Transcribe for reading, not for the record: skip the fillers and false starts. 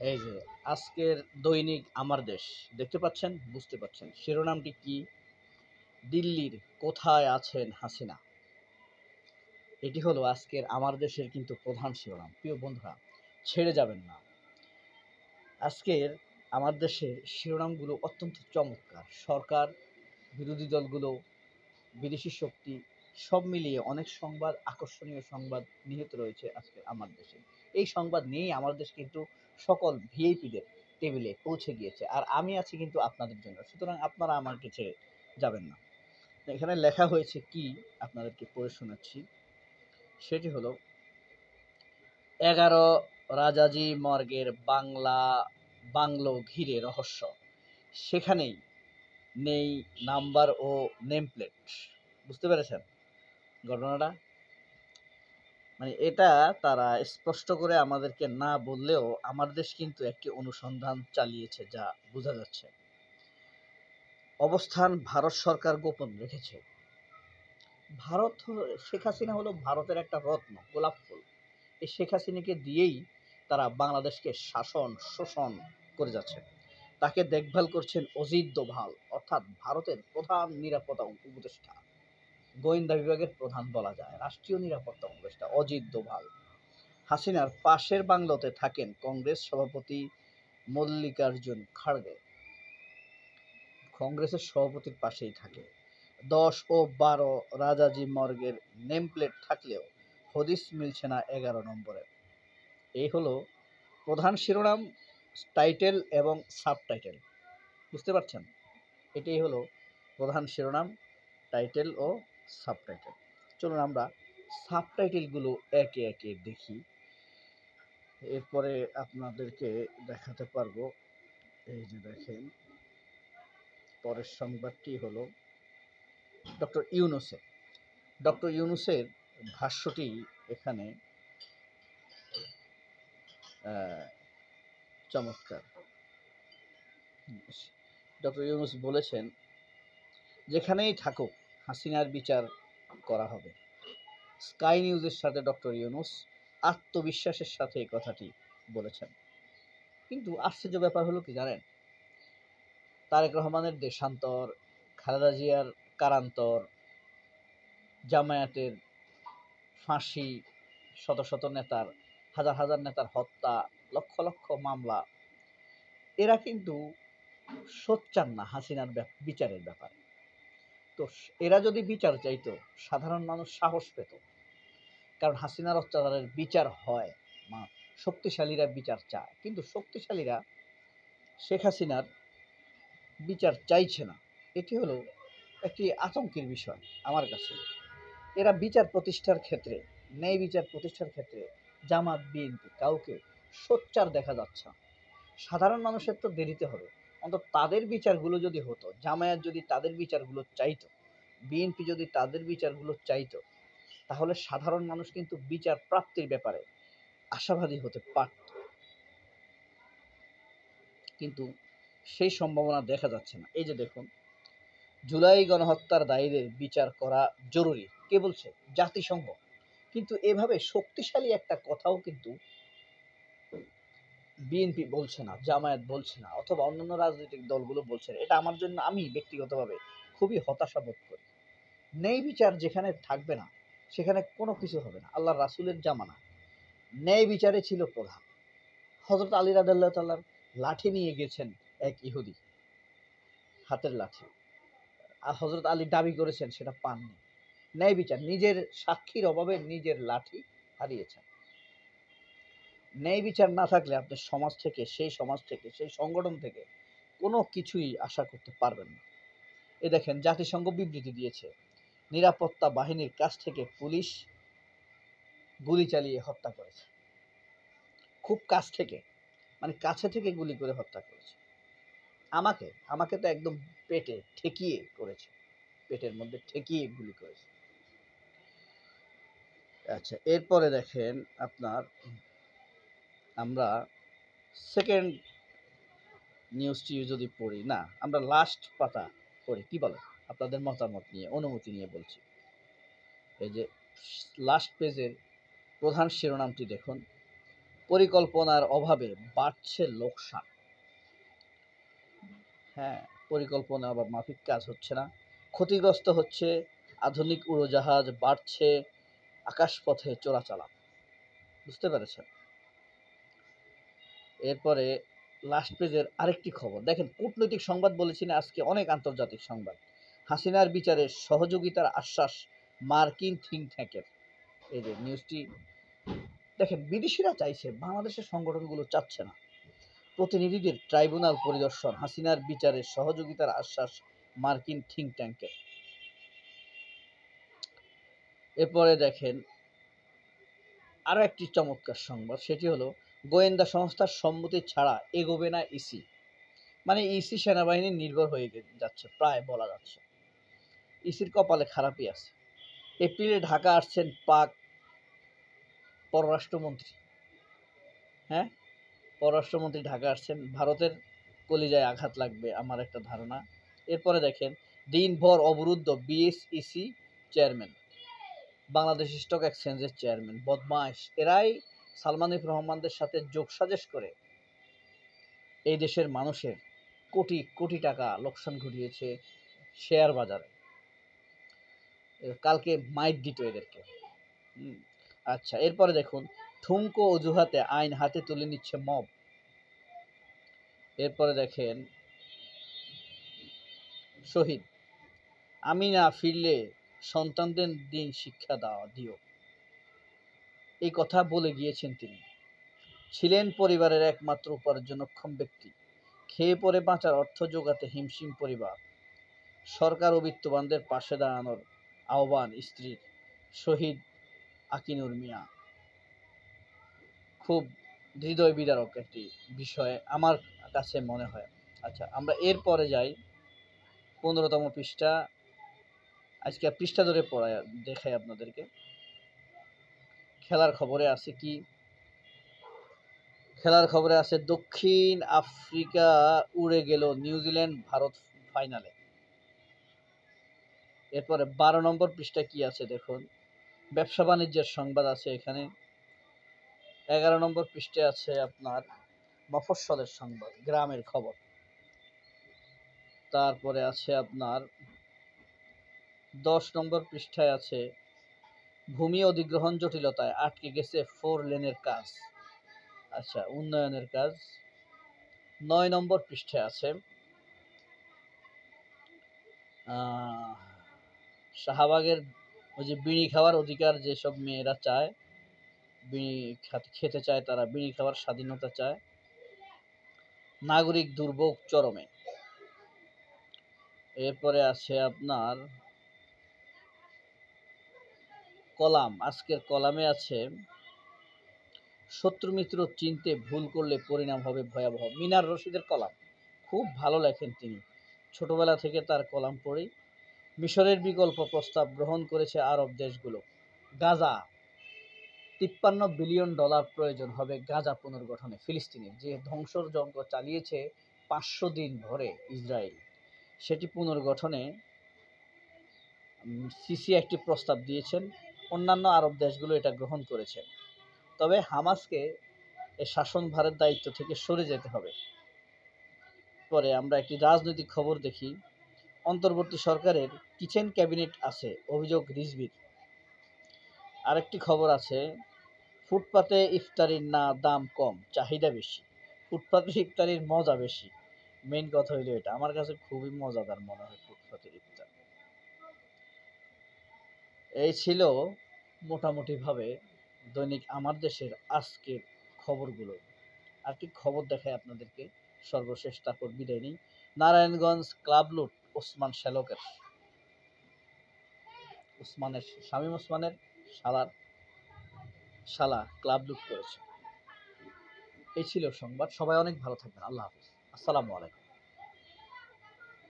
এই যে আজকের দৈনিক আমার দেশ দেখতে পাচ্ছেন, বুঝতে পাচ্ছেন শিরোনামটি কি? দিল্লির কোথায় আছেন হাসিনা। এটি হলো আজকের আমার দেশের কিন্তু প্রধান শিরোনাম। প্রিয় বন্ধুরা, ছেড়ে যাবেন না। আজকের আমার দেশের শিরোনামগুলো অত্যন্ত চমৎকার। সরকার, বিরোধী দলগুলো, বিদেশি শক্তি সব মিলিয়ে অনেক সংবাদ, আকর্ষণীয় সংবাদ নিহিত রয়েছে আজকে আমার দেশে। এই সংবাদ নিয়েই আমার দেশ কিন্তু সকল ভিআইপিদের টেবিলে পৌঁছে গিয়েছে। আর আমি আছি কিন্তু আপনাদের জন্য। সুতরাং আপনারা আমাকে ছেড়ে যাবেন না। এখানে লেখা হয়েছে কি, আপনাদেরকে পড়ে শোনাচ্ছি। সেটি হলো 11 রাজাজি মর্গের বাংলো ঘিরে রহস্য। সেখানেই নেই নাম্বার ও নেম প্লেট। বুঝতে পেরেছেন ঘটনাটা? মানে এটা তারা স্পষ্ট করে আমাদেরকে না বললেও আমার দেশ কিন্তু একটি অনুসন্ধান চালিয়েছে, যা বোঝা যাচ্ছে। অবস্থান ভারত সরকার গোপন রেখেছে। শেখ হাসিনা হলো ভারতের একটা রত্ন, গোলাপ ফুল। এই শেখ হাসিনাকে দিয়েই তারা বাংলাদেশকে শাসন শোষণ করে যাচ্ছে। তাকে দেখভাল করছেন অজিত দোভাল, অর্থাৎ ভারতের প্রধান নিরাপত্তা উপদেষ্টা, গোয়েন্দা বিভাগের প্রধান বলা যায়, রাষ্ট্রীয় নিরাপত্তা উপদেষ্টা অজিত দোভাল। হাসিনার পাশের বাংলোতে থাকেন কংগ্রেস সভাপতি মল্লিকার্জুন খাড়গে। কংগ্রেসের সভাপতির পাশেই থাকে। 10 ও 12 রাজাজি মর্গের নেম প্লেট থাকলেও হদিস মিলছে না 11 নম্বরে। এই হলো প্রধান শিরোনাম, টাইটেল এবং সাবটাইটেল। বুঝতে পারছেন? এটাই হলো প্রধান শিরোনাম, টাইটেল ও সাবটাইটেল। চলুন আমরা সাবটাইটেলগুলো একে একে দেখি। এরপরে আপনাদেরকে দেখাতে পারবো। এই যে দেখেন, পরের সংবাদটি হলো ডক্টর ইউনূসের ভাষ্যটি এখানে চমৎকার। ডক্টর ইউনূস বলেছেন, যেখানেই থাকুক হাসিনার বিচার করা হবে। স্কাই নিউজের সাথে ডক্টর ইউনূস আত্মবিশ্বাসের সাথে এই কথাটি বলেছেন। কিন্তু আশ্চর্য ব্যাপার হলো কি জানেন? তারেক রহমানের দেশান্তর, খালেদা জিয়ার কারান্তর, জামায়াতের ফাঁসি, শত শত নেতার, হাজার হাজার নেতার হত্যা, লক্ষ লক্ষ মামলা, এরা কিন্তু সোচ্চার না হাসিনার বিচারের ব্যাপারে। তো এরা যদি বিচার চাইতো, সাধারণ মানুষ সাহস পেত। কারণ হাসিনার অত্যাচারের বিচার হয়, শক্তিশালীরা বিচার চায়, কিন্তু শক্তিশালীরা শেখ হাসিনার বিচার চাইছে না। এটি হলো একটি আতঙ্কের বিষয় আমার কাছে। এরা বিচার প্রতিষ্ঠার ক্ষেত্রে, ন্যায় বিচার প্রতিষ্ঠার ক্ষেত্রে জামাত বিএনপি কাউকে সোচ্চার দেখা যাচ্ছে না। সাধারণ মানুষের তো দেরিতে হবে, অন্তত তাদের বিচারগুলো যদি হতো, জামায়াত যদি তাদের বিচারগুলো চাইতো, বিএনপি যদি তাদের বিচারগুলো চাইতো, তাহলে সাধারণ মানুষ কিন্তু বিচার প্রাপ্তির ব্যাপারে আশাবাদী হতে পারত। কিন্তু সেই সম্ভাবনা দেখা যাচ্ছে না। এই যে দেখুন, জুলাই গণহত্যার দায়ীদের বিচার করা জরুরি কে বলছে? জাতিসংঘ। কিন্তু এভাবে শক্তিশালী একটা কথাও কিন্তু বিএনপি বলছে না, জামায়াত বলছে না, অথবা অন্যান্য রাজনৈতিক দলগুলো বলছে না। এটা আমার জন্য, আমি ব্যক্তিগতভাবে খুবই হতাশা বোধ করি। ন্যায় বিচার যেখানে থাকবে না, সেখানে কোনো কিছু হবে না। আল্লাহ রাসূলের জামানা ন্যায় বিচারে ছিল প্রধান। হযরত আলী রাদিয়াল্লাহু তাআলার লাঠি নিয়ে গেছেন এক ইহুদি, হাতের লাঠি। আর হযরত আলী দাবি করেছেন সেটা পাননি। ন্যায় বিচার, নিজের সাক্ষীর অভাবে নিজের লাঠি হারিয়েছেন। ন্যায় বিচার না থাকলে আপনি সমাজ থেকে, সেই সংগঠন থেকে কোনো কিছুই আশা করতে পারবেন না। এ দেখেন, জাতিসংঘ বিবৃতি দিয়েছে, নিরাপত্তা বাহিনীর কাছ থেকে পুলিশ গুলি চালিয়ে হত্যা করেছে। খুব কাছ থেকে, মানে কাছে থেকে গুলি করে হত্যা করেছে। আমাকে তো একদম পেটে ঠেকিয়ে করেছে, পেটের মধ্যে ঠেকিয়ে গুলি করেছে। আচ্ছা, এরপরে দেখেন আপনার, আমরা সেকেন্ড নিউজটি যদি পড়ি, না আমরা লাস্ট পাতা পড়ি, কি বলে? আপনাদের মতামত নিয়ে, অনুমতি নিয়ে বলছি। এই যে লাস্ট পেজের প্রধান শিরোনামটি দেখুন, পরিকল্পনার অভাবে বাড়ছে লোকসান। হ্যাঁ, পরিকল্পনা বা মাফিক কাজ হচ্ছে না, ক্ষতিগ্রস্ত হচ্ছে আধুনিক উড়োজাহাজ, বাড়ছে আকাশপথে চোরাচালান। বুঝতে পেরেছেন? এরপরে লাস্ট পেজের আরেকটি খবর দেখেন, কূটনৈতিক সংবাদ বলেছি না আজকে, অনেক আন্তর্জাতিক সংবাদ। হাসিনার বিচারে সহযোগিতার আশ্বাস মার্কিন থিঙ্ক ট্যাঙ্কের। এই যে নিউজটি দেখেন, বিদেশিরা চাইছে, বাংলাদেশের সংগঠনগুলো চাচ্ছে না। প্রতিনিধিদের ট্রাইব্যুনাল পরিদর্শন, হাসিনার বিচারে সহযোগিতার আশ্বাস মার্কিন থিঙ্ক ট্যাঙ্কের। এরপরে দেখেন আরো একটি চমৎকার সংবাদ, সেটি হলো গোয়েন্দা সংস্থার সম্মতি ছাড়া এগোবে না ইসি। মানে ইসি সেনাবাহিনী নির্ভর হয়ে যাচ্ছে, প্রায় বলা যাচ্ছে। ইসির কপালে খারাপই আছে। এপ্রিলে ঢাকা আসছেন পাক পররাষ্ট্রমন্ত্রী। হ্যাঁ, পররাষ্ট্রমন্ত্রী ঢাকা আসছেন, ভারতের কলিজায় আঘাত লাগবে আমার একটা ধারণা। এরপরে দেখেন, দিনভর অবরুদ্ধ বিএসইসি চেয়ারম্যান, বাংলাদেশ স্টক এক্সচেঞ্জের চেয়ারম্যান। বদমাইশ এরাই সালমান এফ রহমানদের সাথে যোগসাজশ করে এই দেশের মানুষের কোটি কোটি টাকা লোকসান ঘটিয়েছে শেয়ার বাজারে। কালকে মাইট দিত এদেরকে। আচ্ছা, এরপরে দেখুন, ঠুনকো অজুহাতে আইন হাতে তুলে নিচ্ছে মব। এরপরে দেখেন, শহীদ, আমি না ফিরলে সন্তানদের দিন শিক্ষা দিও, এই কথা বলে গিয়েছেন তিনি। ছিলেন পরিবারের একমাত্র উপার্জনক্ষম ব্যক্তি, খেয়ে পরে বাঁচার অর্থ জোগাতে হিমশিম পরিবার। সরকার ও বিত্তবানদের পাশে দাঁড়ানোর আহ্বান স্ত্রীর। শহীদ আকিনুর মিয়া। খুব হৃদয় বিদারক একটি বিষয় আমার কাছে মনে হয়। আচ্ছা, আমরা এরপরে যাই 15তম পৃষ্ঠা। আজকে পৃষ্ঠা ধরে পড়ায় দেখাই আপনাদেরকে। খেলার খবরে আছে কি? খেলার খবরে আছে দক্ষিণ আফ্রিকা উড়ে গেল নিউজিল্যান্ড ভারত ফাইনালে। এরপরে 12 নম্বর পৃষ্ঠা কি আছে দেখুন, ব্যবসা বাণিজ্যের সংবাদ আছে এখানে। 11 নম্বর পৃষ্ঠায় আছে আপনার মফস্বলের সংবাদ, গ্রামের খবর। তারপরে আছে আপনার 10 নম্বর পৃষ্ঠায় আছে ভূমি অধিগ্রহণ জটিলতায় আটকে গেছে 4 লেনের কাজ। আচ্ছা, উন্নয়নের কাজ। 9 নম্বর পৃষ্ঠায় আছে শাহবাগের ওই যে বিড়ি খাওয়ার অধিকার যেসব মেয়েরা চায়, বিড়ি খেতে চায়, তারা বিড়ি খাওয়ার স্বাধীনতা চায়। নাগরিক দুর্ভোগ চরমে। এরপরে আছে আপনার কলাম, আজকের কলামে আছে শত্রু মিত্র চিনতে ভুল করলে পরিণাম হবে ভয়াবহ। মিনার রশিদের কলাম, খুব ভালো লেখেন তিনি, ছোটবেলা থেকে তার কলাম পড়ি। মিশরের বিকল্প প্রস্তাব গ্রহণ করেছে আরব দেশগুলো। গাজা, 53 বিলিয়ন ডলার প্রয়োজন হবে গাজা পুনর্গঠনে। ফিলিস্তিনের যে ধ্বংসযজ্ঞ চালিয়েছে 500 দিন ধরে ইসরায়েল, সেটি পুনর্গঠনে সিসি একটি প্রস্তাব দিয়েছেন, অন্যান্য আরব দেশগুলো এটা গ্রহণ করেছে। তবে হামাসকে এই শাসনভারের দায়িত্ব থেকে সরে যেতে হবে। পরে আমরা একটি রাজনৈতিক খবর দেখি, অন্তর্বর্তী সরকারের কিচেন ক্যাবিনেট আছে, অভিযোগ রিজভির। আরেকটি খবর আছে, ফুটপাতে ইফতারির না দাম কম, চাহিদা বেশি। ফুটপাতে ইফতারির মজা বেশি, মেইন কথা হইলো এটা। আমার কাছে খুবই মজাদার মনে হয় ফুটপাতের ইফতার। এই ছিল মোটামুটি ভাবে দৈনিক আমার দেশের আজকের খবরগুলো। আর কি খবর দেখায় আপনাদেরকে সর্বশেষ, তারপর বিদায় নিই। নারায়ণগঞ্জ ক্লাব লুট ওসমান শ্যালকের, শামীম ওসমানের শালা ক্লাব লুট করেছে। এই ছিল সংবাদ। সবাই অনেক ভালো থাকবেন। আল্লাহ হাফিজ। আসসালামু আলাইকুম।